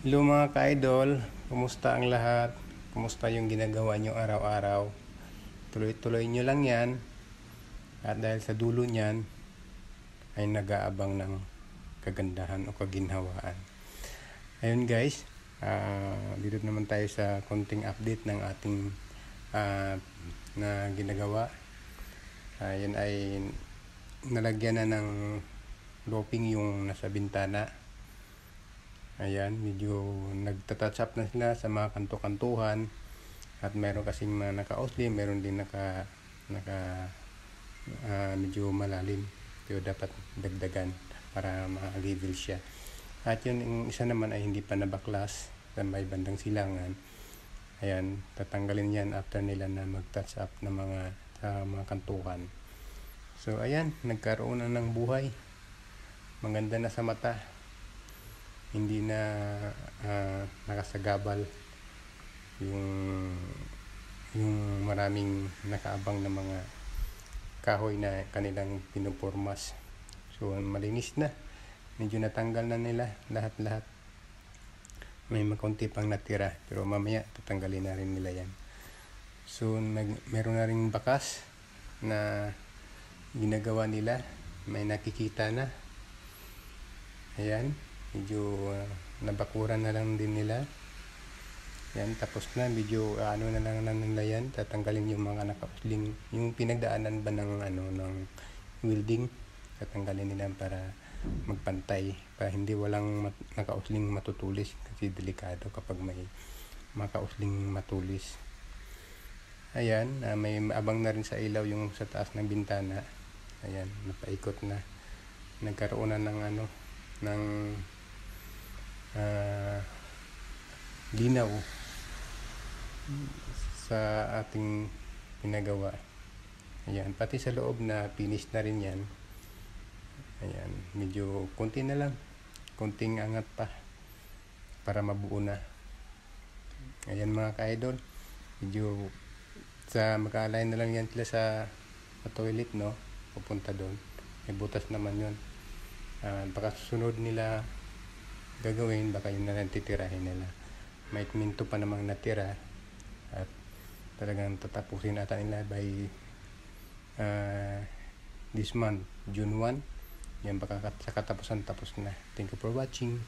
Hello mga ka-idol, kumusta ang lahat? Kumusta yung ginagawa nyo araw-araw? Tuloy-tuloy nyo lang yan. At dahil sa dulo nyan, ay nag-aabang ng kagandahan o kaginhawaan. Ayun guys, dito naman tayo sa konting update ng ating na ginagawa. Yan ay nalagyan na ng looping yung nasa bintana. Ayan, medyo nagtatouch up na sila sa mga kanto-kantuhan. At meron kasing mga naka-outline, meron din medyo malalim. Pero dapat dagdagan para ma-level siya. At yun, yung isa naman ay hindi pa nabaklas sa may bandang silangan. Ayan, tatanggalin yan after nila na mag-touch up ng mga kantuhan. So ayan, nagkaroon na ng buhay. Maganda na sa mata. Hindi na nakasagabal yung maraming nakaabang na mga kahoy na kanilang pinupormas. So malinis na, medyo natanggal na nila lahat. May makunti pang natira pero mamaya tatanggalin na rin nila yan. So meron na rin bakas na ginagawa nila, may nakikita na. Ayan, medyo nabakuran na lang din nila yan, tapos na medyo na lang nila yan, tatanggalin yung mga nakausling, yung pinagdaanan ba ng ng welding, tatanggalin nila para magpantay, para hindi walang nakausling matutulis, kasi delikado kapag may makausling matulis. Ayan, may abang na rin sa ilaw yung sa taas ng bintana. Ayan, napaikot na, nagkaroon na ng ng linaw sa ating pinagawa. Ayan, pati sa loob na finish na rin yan. Ayan, medyo konti na lang, konting angat pa para mabuo na. Ayan mga ka-idol, medyo mag-align na lang yan sila sa toilet, no, pupunta doon, may butas naman yun. Baka susunod nila gagawin, baka yun na lang titirahin nila. May minto pa namang natira at talagang tatapusin natin nila by this month, June 1. Yan, baka sa katapusan tapos na. Thank you for watching.